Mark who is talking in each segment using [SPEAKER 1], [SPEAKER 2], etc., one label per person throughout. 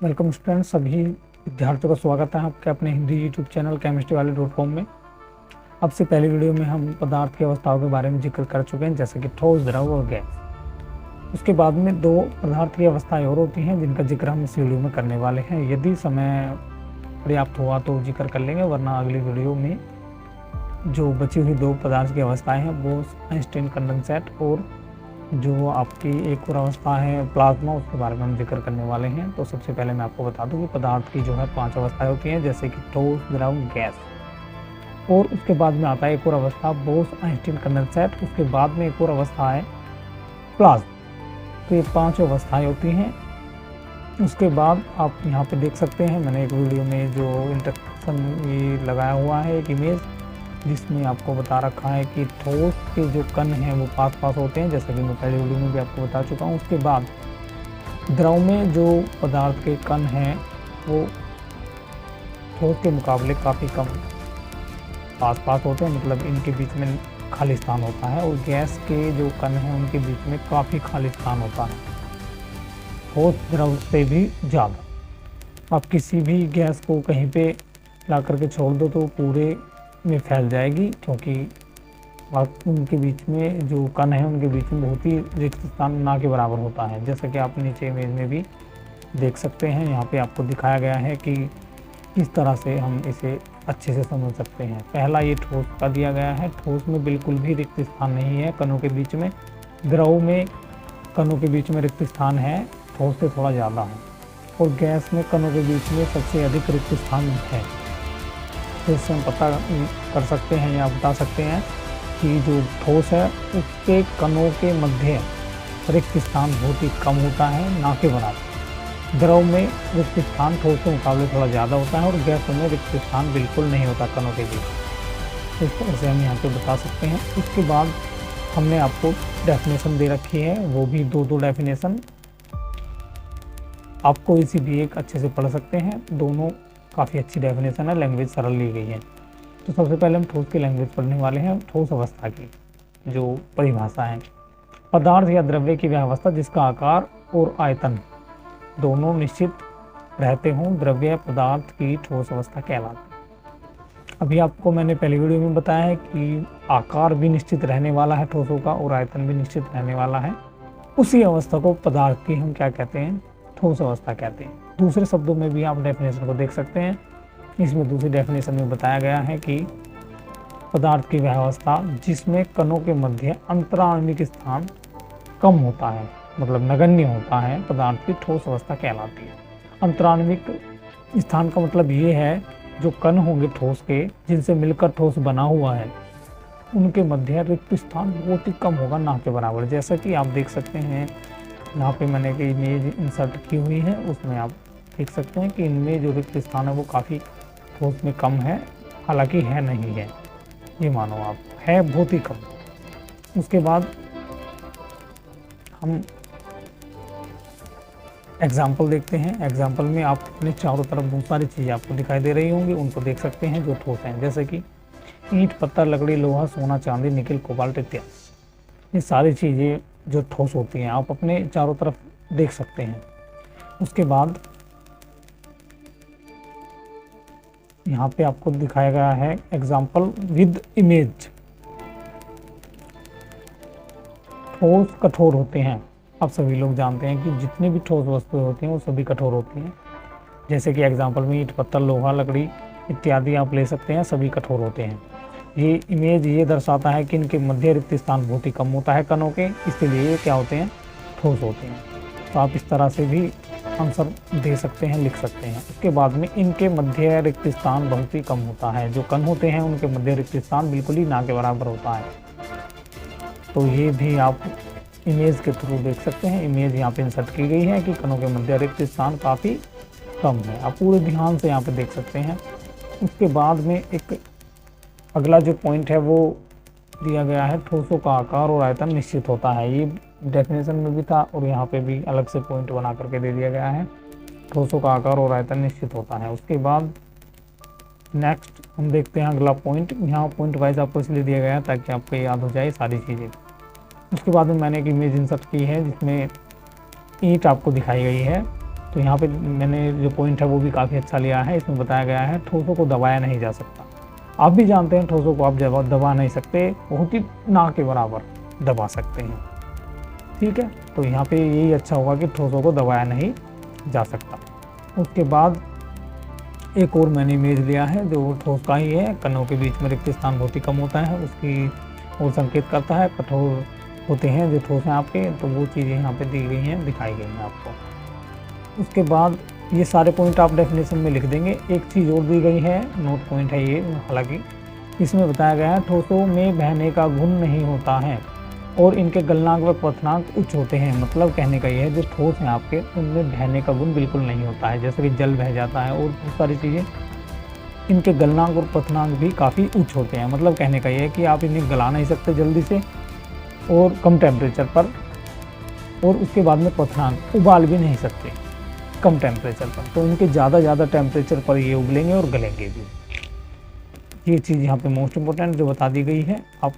[SPEAKER 1] Welcome student, सभी विद्यार्थियों का स्वागत है आपके अपने हिंदी यूट्यूब चैनल केमिस्ट्री वाले .com में। अब से पहले वीडियो में हम पदार्थ की अवस्थाओं के बारे में जिक्र कर चुके हैं, जैसे कि ठोस, द्रव और गैस। उसके बाद में दो पदार्थ की अवस्थाएं और होती हैं जिनका जिक्र हम इस वीडियो में करने वाले हैं। यदि समय पर्याप्त हुआ तो जिक्र कर लेंगे, वरना अगली वीडियो में जो बची हुई दो पदार्थ की अवस्थाएँ हैं वो आइंस्टाइन कंडेंसेट और जो आपकी एक और अवस्था है प्लाज्मा, उसके बारे में हम जिक्र करने वाले हैं। तो सबसे पहले मैं आपको बता दूं कि पदार्थ की जो है 5 अवस्थाएं होती हैं, जैसे कि ठोस, द्रव, गैस। और उसके बाद में आता है एक और अवस्था बोस आइंस्टाइन कंडेंसेट। उसके बाद में एक और अवस्था है प्लाज्मा। तो ये 5 अवस्थाएं होती हैं। उसके बाद आप यहाँ पे देख सकते हैं, मैंने एक वीडियो में जो इंट्रोडक्शन ये लगाया हुआ है एक इमेज, जिसमें आपको बता रखा है कि ठोस के जो कण हैं वो पास पास होते हैं, जैसे कि मैं पहले वीडियो में भी आपको बता चुका हूँ। उसके बाद द्रव में जो पदार्थ के कण हैं वो ठोस के मुकाबले काफ़ी कम पास पास होते हैं, मतलब इनके बीच में खाली स्थान होता है। और गैस के जो कण हैं उनके बीच में काफ़ी खाली स्थान होता है, ठोस द्रव से भी ज़्यादा। आप किसी भी गैस को कहीं पे ला करके छोड़ दो तो पूरे में फैल जाएगी, क्योंकि उनके बीच में जो कण है उनके बीच में बहुत ही रिक्त स्थान ना के बराबर होता है, जैसा कि आप नीचे इमेज में भी देख सकते हैं। यहाँ पे आपको दिखाया गया है कि किस तरह से हम इसे अच्छे से समझ सकते हैं। पहला ये ठोस का दिया गया है, ठोस में बिल्कुल भी रिक्त स्थान नहीं है कणों के बीच में। द्रव में कणों के बीच में रिक्त स्थान है, ठोस से थोड़ा ज़्यादा है। और गैस में कणों के बीच में सबसे अधिक रिक्त स्थान है। तो इससे हम पता कर सकते हैं या बता सकते हैं कि जो ठोस है उसके कणों के मध्य रिक्त स्थान बहुत ही कम होता है, ना के बराबर। द्रव में रिक्त स्थान ठोस के मुकाबले थोड़ा ज़्यादा होता है और गैस में रिक्त स्थान बिल्कुल नहीं होता कणों के बीच। इस तरह से हम यहाँ पे बता सकते हैं। उसके बाद हमने आपको डेफिनेशन दे रखी है, वो भी दो डेफिनेशन। आपको इसी भी एक अच्छे से पढ़ सकते हैं, दोनों काफ़ी अच्छी डेफिनेशन है, लैंग्वेज सरल ली गई है। तो सबसे पहले हम ठोस की लैंग्वेज पढ़ने वाले हैं। ठोस अवस्था की जो परिभाषा है, पदार्थ या द्रव्य की वह अवस्था जिसका आकार और आयतन दोनों निश्चित रहते हों, द्रव्य पदार्थ की ठोस अवस्था कहलाती है। अभी आपको मैंने पहली वीडियो में बताया है कि आकार भी निश्चित रहने वाला है ठोसों का और आयतन भी निश्चित रहने वाला है। उसी अवस्था को पदार्थ की हम क्या कहते हैं, ठोस अवस्था कहते हैं। दूसरे शब्दों में भी आप डेफिनेशन को देख सकते हैं। इसमें दूसरी डेफिनेशन में बताया गया है कि पदार्थ की वह अवस्था जिसमें कणों के मध्य अंतराण्विक स्थान कम होता है, मतलब नगण्य होता है, पदार्थ की ठोस अवस्था कहलाती है। अंतराण्विक स्थान का मतलब ये है जो कण होंगे ठोस के, जिनसे मिलकर ठोस बना हुआ है, उनके मध्य रिक्त स्थान बहुत ही कम होगा, ना के बराबर। जैसा कि आप देख सकते हैं यहाँ पे मैंने एक इमेज इंसर्ट की हुई है, उसमें आप देख सकते हैं कि इनमें जो रिक्त स्थान है वो काफ़ी ठोस में कम है, हालांकि है नहीं है, ये मानो आप, है बहुत ही कम। उसके बाद हम एग्जाम्पल देखते हैं। एग्जाम्पल में आप अपने चारों तरफ बहुत सारी चीज़ें आपको दिखाई दे रही होंगी, उनको देख सकते हैं जो ठोस हैं, जैसे कि ईंट, पत्थर, लकड़ी, लोहा, सोना, चांदी, निकल, कोबाल्ट इत्यादि। ये सारी चीज़ें जो ठोस होती हैं आप अपने चारों तरफ देख सकते हैं। उसके बाद यहाँ पे आपको दिखाया गया है एग्जाम्पल विद इमेज। ठोस कठोर होते हैं। आप सभी लोग जानते हैं कि जितनी भी ठोस वस्तुएं होती हैं वो सभी कठोर होती हैं, जैसे कि एग्जाम्पल में ईंट, पत्थर, लोहा, लकड़ी इत्यादि आप ले सकते हैं, सभी कठोर होते हैं। ये इमेज ये दर्शाता है कि इनके मध्य रिक्त स्थान बहुत ही कम होता है कणों के, इसलिए ये क्या होते हैं, ठोस होते हैं। तो आप इस तरह से भी आंसर दे सकते हैं, लिख सकते हैं। उसके बाद में इनके मध्य रिक्त स्थान बहुत ही कम होता है, जो कण होते हैं उनके मध्य रिक्त स्थान बिल्कुल ही ना के बराबर होता है। तो ये भी आप इमेज के थ्रू देख सकते हैं। इमेज यहाँ पे इंसर्ट की गई है कि कणों के मध्य रिक्त स्थान काफ़ी कम है, आप पूरे ध्यान से यहाँ पे देख सकते हैं। उसके बाद में एक अगला जो पॉइंट है वो दिया गया है, ठोसों का आकार और आयतन निश्चित होता है। ये डेफिनेशन में भी था और यहाँ पे भी अलग से पॉइंट बना करके दे दिया गया है, ठोसों का आकार और आयतन निश्चित होता है। उसके बाद नेक्स्ट हम देखते हैं अगला पॉइंट। यहाँ पॉइंट वाइज आपको इसलिए दिया गया है ताकि आपको याद हो जाए सारी चीज़ें। उसके बाद में मैंने एक इमेज इंसर्ट की है जिसमें ईंट आपको दिखाई गई है तो यहाँ पे मैंने जो पॉइंट है वो भी काफ़ी अच्छा लिया है। इसमें बताया गया है ठोसों को दबाया नहीं जा सकता। आप भी जानते हैं ठोसों को आप दबा नहीं सकते, बहुत ही ना के बराबर दबा सकते हैं, ठीक है। तो यहाँ पे यही अच्छा होगा कि ठोसों को दबाया नहीं जा सकता। उसके बाद एक और मैंने इमेज लिया है जो ठोस का ही है। कनों के बीच में रिक्त स्थान बहुत ही कम होता है, उसकी वो संकेत करता है। कठोर होते हैं जो ठोस हैं आपके, तो वो चीज़ें यहाँ पे दी गई हैं, दिखाई गई हैं आपको। उसके बाद ये सारे पॉइंट आप डेफिनेशन में लिख देंगे। एक चीज़ और दी गई है, नोट पॉइंट है ये, हालांकि इसमें बताया गया है ठोसों में बहने का गुण नहीं होता है और इनके गलनांक व क्वथनांक उच्च होते हैं। मतलब कहने का ये है जो ठोस हैं आपके उनमें बहने का गुण बिल्कुल नहीं होता है, जैसे कि जल बह जाता है और बहुत सारी चीज़ें। इनके गलनांक और क्वथनांक भी काफ़ी उच्च होते हैं। मतलब कहने का ये है कि आप इन्हें गला नहीं सकते जल्दी से और कम टेम्परेचर पर, और उसके बाद में क्वथनांक उबाल भी नहीं सकते कम टेम्परेचर पर। तो इनके ज़्यादा टेम्परेचर पर ये उबलेंगे और गलेंगे भी। ये चीज़ यहाँ पे मोस्ट इम्पोर्टेंट जो बता दी गई है। आप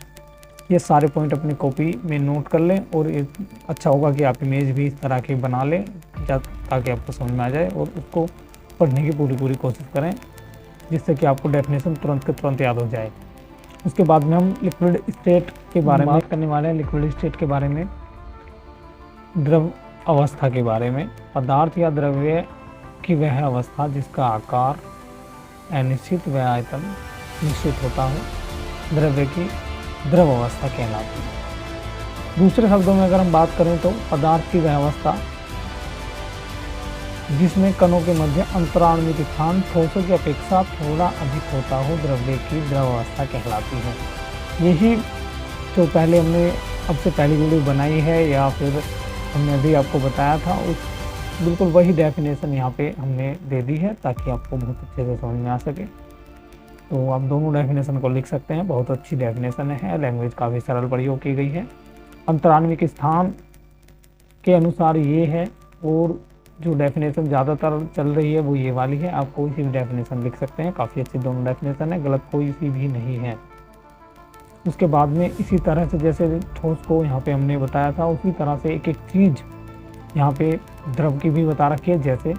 [SPEAKER 1] ये सारे पॉइंट अपनी कॉपी में नोट कर लें और अच्छा होगा कि आप इमेज भी इस तरह की बना लें ताकि आपको समझ में आ जाए और उसको पढ़ने की पूरी कोशिश करें, जिससे कि आपको डेफिनेशन तुरंत के तुरंत याद हो जाए। उसके बाद में हम लिक्विड स्टेट के बारे में बात करने वाले हैं। लिक्विड स्टेट के बारे में, द्रव अवस्था के बारे में, पदार्थ या द्रव्य की वह अवस्था जिसका आकार अनिश्चित व आयतन निश्चित होता हो, द्रव्य की द्रव अवस्था कहलाती है। दूसरे शब्दों में अगर हम बात करें तो पदार्थ की वह अवस्था जिसमें कणों के मध्य अंतराण्विक स्थान ठोसों की अपेक्षा थोड़ा अधिक होता हो, द्रव्य की द्रव अवस्था कहलाती है। यही जो पहले हमने अब से पहली वीडियो बनाई है या फिर हमने अभी आपको बताया था, उस बिल्कुल वही डेफिनेशन यहाँ पे हमने दे दी है ताकि आपको बहुत अच्छे से समझ में आ सके। तो आप दोनों डेफिनेशन को लिख सकते हैं, बहुत अच्छी डेफिनेशन है, लैंग्वेज काफ़ी सरल प्रयोग की गई है। अंतराण्विक स्थान के अनुसार ये है और जो डेफिनेशन ज़्यादातर चल रही है वो ये वाली है। आप कोई सी भी डेफिनेशन लिख सकते हैं, काफ़ी अच्छी दोनों डेफिनेशन है, गलत कोई सी भी नहीं है। उसके बाद में इसी तरह से जैसे ठोस को यहाँ पे हमने बताया था, उसी तरह से एक एक चीज़ यहाँ पे द्रव की भी बता रखी है, जैसे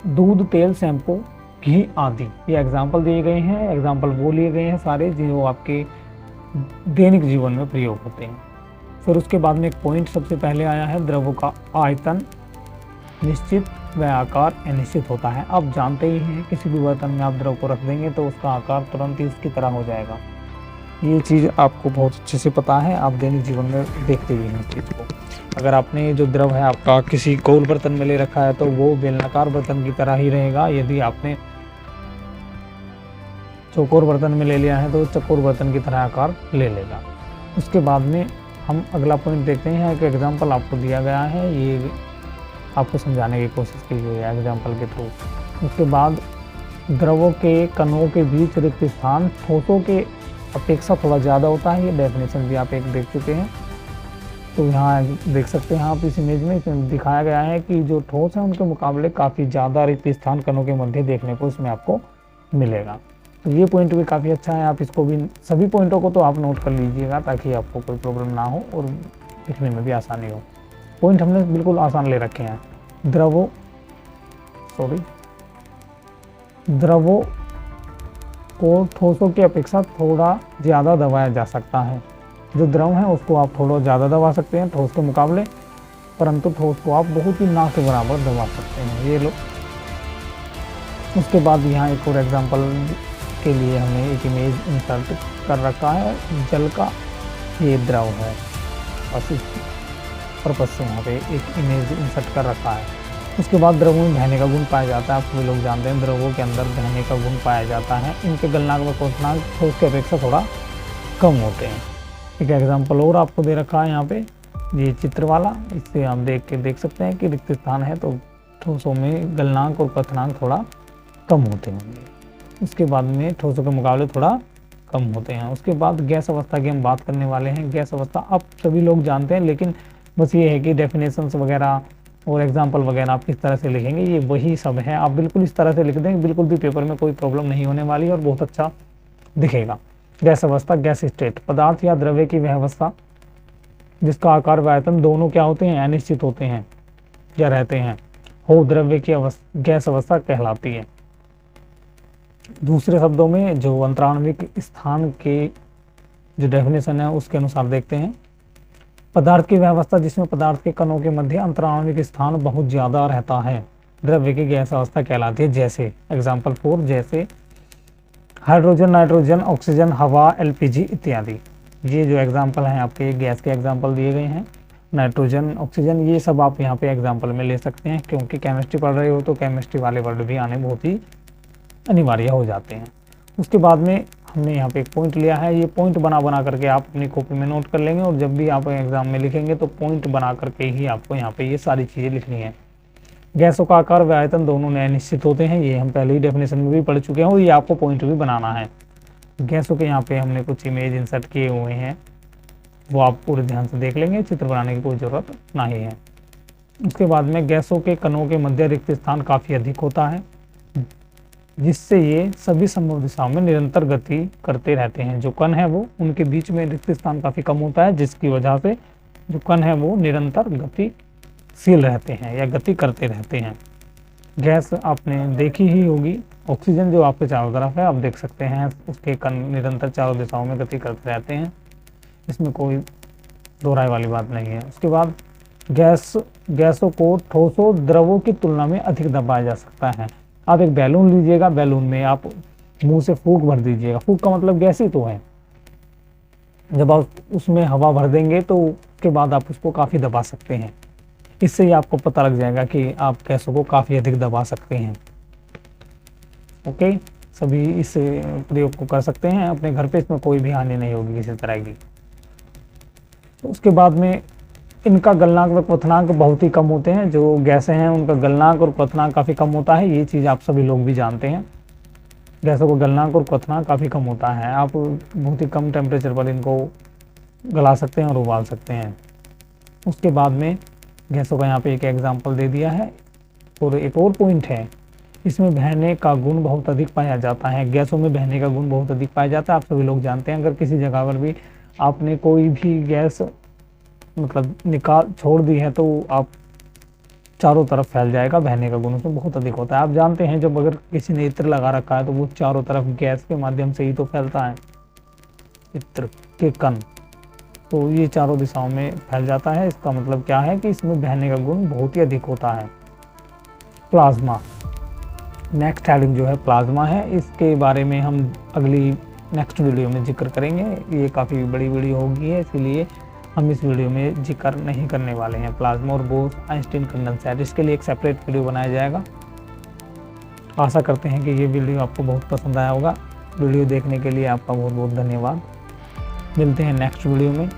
[SPEAKER 1] दूध, तेल, शैम्पू, घी आदि। ये एग्जाम्पल दिए गए हैं, एग्जाम्पल वो लिए गए हैं सारे जो आपके दैनिक जीवन में प्रयोग होते हैं। फिर उसके बाद में एक पॉइंट सबसे पहले आया है, द्रव का आयतन निश्चित व आकार अनिश्चित होता है। आप जानते ही हैं किसी भी बर्तन में आप द्रव को रख देंगे तो उसका आकार तुरंत ही उसकी तरह हो जाएगा। ये चीज़ आपको बहुत अच्छे से पता है, आप दैनिक जीवन में देखते ही हैं चीज़ को। अगर आपने जो द्रव है आपका किसी गोल बर्तन में ले रखा है तो वो बेलनाकार बर्तन की तरह ही रहेगा। यदि आपने चौकोर बर्तन में ले लिया है तो चौकोर बर्तन की तरह आकार ले लेगा। उसके बाद में हम अगला पॉइंट देखते हैं। एक एग्जाम्पल आपको दिया गया है, ये आपको समझाने की कोशिश की गई है एग्जाम्पल के थ्रू। उसके बाद द्रवों के कणों के बीच रिक्त स्थान ठोसों के अपेक्षा थोड़ा ज़्यादा होता है। ये डेफिनेशन भी आप एक देख चुके हैं। तो यहाँ देख सकते हैं आप इस इमेज में दिखाया गया है कि जो ठोस है उनके मुकाबले काफ़ी ज़्यादा रिक्त स्थान कणों के मध्य देखने को इसमें आपको मिलेगा। तो ये पॉइंट भी काफ़ी अच्छा है, आप इसको भी सभी पॉइंटों को तो आप नोट कर लीजिएगा ताकि आपको कोई प्रॉब्लम ना हो और लिखने में भी आसानी हो। पॉइंट हमने बिल्कुल आसान ले रखे हैं। द्रवों को ठोसों की अपेक्षा थोड़ा ज़्यादा दबाया जा सकता है। जो द्रव है उसको आप थोड़ा ज़्यादा दबा सकते हैं ठोस के मुकाबले, परंतु ठोस को आप बहुत ही ना के बराबर दबा सकते हैं। ये लो। उसके बाद यहाँ एक और एग्जांपल के लिए हमने एक इमेज इंसर्ट कर रखा है। जल का ये द्रव है, बस इस पर्पज से यहाँ पे एक इमेज इंसर्ट कर रखा है। उसके बाद द्रवों में बहने का गुण पाया जाता है। आप सभी लोग जानते हैं द्रवों के अंदर बहने का गुण पाया जाता है। इनके गलनांक व क्वथनांक ठोस की अपेक्षा थोड़ा कम होते हैं। एक एग्जांपल और आपको दे रखा है यहाँ पे, ये चित्र वाला, इससे हम देख सकते हैं कि रिक्त स्थान है तो ठोसों में गलनांक और क्वथनांक थोड़ा कम होते होंगे। उसके बाद में ठोसों के मुकाबले थोड़ा कम होते हैं। उसके बाद गैस अवस्था की हम बात करने वाले हैं। गैस अवस्था आप सभी लोग जानते हैं, लेकिन बस ये है कि डेफिनेशंस वगैरह और एग्जाम्पल वगैरह आप किस तरह से लिखेंगे ये वही सब है। आप बिल्कुल इस तरह से लिख देंगे, बिल्कुल भी पेपर में कोई प्रॉब्लम नहीं होने वाली और बहुत अच्छा दिखेगा। गैस अवस्था, गैस स्टेट, पदार्थ या द्रव्य की वह अवस्था जिसका आकार व आयतन दोनों क्या होते हैं, अनिश्चित होते हैं या रहते हैं। हो द्रव्य की गैस अवस्था कहलाती है। दूसरे शब्दों में जो अंतराण्विक स्थान के जो डेफिनेशन है उसके अनुसार देखते हैं, पदार्थ की वह अवस्था जिसमें पदार्थ के कणों के मध्य अंतराण्विक स्थान बहुत ज्यादा रहता है द्रव्य की गैस अवस्था कहलाती है। जैसे एग्जाम्पल 4, जैसे हाइड्रोजन, नाइट्रोजन, ऑक्सीजन, हवा, एलपीजी इत्यादि। ये जो एग्जाम्पल हैं आपके गैस के एग्जाम्पल दिए गए हैं, नाइट्रोजन, ऑक्सीजन, ये सब आप यहाँ पे एग्जाम्पल में ले सकते हैं, क्योंकि केमिस्ट्री पढ़ रहे हो तो केमिस्ट्री वाले वर्ड भी आने बहुत ही अनिवार्य हो जाते हैं। उसके बाद में हमने यहाँ पे एक पॉइंट लिया है, ये पॉइंट बना बना करके आप अपनी कॉपी में नोट कर लेंगे, और जब भी आप एग्जाम में लिखेंगे तो पॉइंट बना करके ही आपको यहाँ पे ये सारी चीज़ें लिखनी है। गैसों का आकार व आयतन दोनों नए निश्चित होते हैं, ये हम पहले ही डेफिनेशन में भी पढ़ चुके हैं, और ये आपको पॉइंट भी बनाना है। गैसों के यहाँ पे हमने कुछ इमेज इंसर्ट किए हुए हैं, वो आप पूरे ध्यान से देख लेंगे, चित्र बनाने की कोई ज़रूरत नहीं है। उसके बाद में गैसों के कणों के मध्य रिक्त स्थान काफ़ी अधिक होता है, जिससे ये सभी संभव दिशाओं में निरंतर गति करते रहते हैं। जो कण है वो उनके बीच में रिक्त स्थान काफ़ी कम होता है, जिसकी वजह से जो कण है वो निरंतर गतिशील रहते हैं या गति करते रहते हैं। गैस आपने देखी ही होगी, ऑक्सीजन जो आपके चारों तरफ है आप देख सकते हैं, उसके कण निरंतर चारों दिशाओं में गति करते रहते हैं, इसमें कोई दोहराई वाली बात नहीं है। उसके बाद गैसों को ठोसों द्रवों की तुलना में अधिक दबाया जा सकता है। आप एक बैलून लीजिएगा, बैलून में आप मुंह से फूंक भर दीजिएगा, फूंक का मतलब गैस ही तो है। जब आप उसमें हवा भर देंगे तो उसके बाद आप उसको काफ़ी दबा सकते हैं, इससे ही आपको पता लग जाएगा कि आप गैसों को काफ़ी अधिक दबा सकते हैं। ओके, सभी इस प्रयोग को कर सकते हैं अपने घर पे, इसमें कोई भी हानि नहीं होगी किसी तरह की। तो उसके बाद में इनका गलनांक व क्वथनांक बहुत ही कम होते हैं, जो गैसें हैं उनका गलनांक और क्वथनांक काफ़ी कम होता है, ये चीज़ आप सभी लोग भी जानते हैं। गैसों को गलनांक और क्वथनांक काफ़ी कम होता है, आप बहुत ही कम टेम्परेचर पर इनको गला सकते हैं और उबाल सकते हैं। उसके बाद में गैसों का यहाँ पे एक एग्जाम्पल दे दिया है, और एक और पॉइंट है, इसमें बहने का गुण बहुत अधिक पाया जाता है। गैसों में बहने का गुण बहुत अधिक पाया जाता है, आप सभी लोग जानते हैं। अगर किसी जगह पर भी आपने कोई भी गैस मतलब निकाल छोड़ दी है तो आप चारों तरफ फैल जाएगा, बहने का गुण उसमें बहुत अधिक होता है। आप जानते हैं जब अगर किसी ने इत्र लगा रखा है तो वो चारों तरफ गैस के माध्यम से ही तो फैलता है, इत्र के कण, तो ये चारों दिशाओं में फैल जाता है। इसका मतलब क्या है कि इसमें बहने का गुण बहुत ही अधिक होता है। प्लाज्मा, नेक्स्ट हेडिंग जो है प्लाज्मा है, इसके बारे में हम अगली नेक्स्ट वीडियो में जिक्र करेंगे। ये काफ़ी बड़ी वीडियो होगी है, इसीलिए हम इस वीडियो में जिक्र नहीं करने वाले हैं। प्लाज्मा और बोस आइंस्टीन कंडेंसर, इसके लिए एक सेपरेट वीडियो बनाया जाएगा। आशा करते हैं कि ये वीडियो आपको बहुत पसंद आया होगा। वीडियो देखने के लिए आपका बहुत बहुत धन्यवाद। मिलते हैं नेक्स्ट वीडियो में।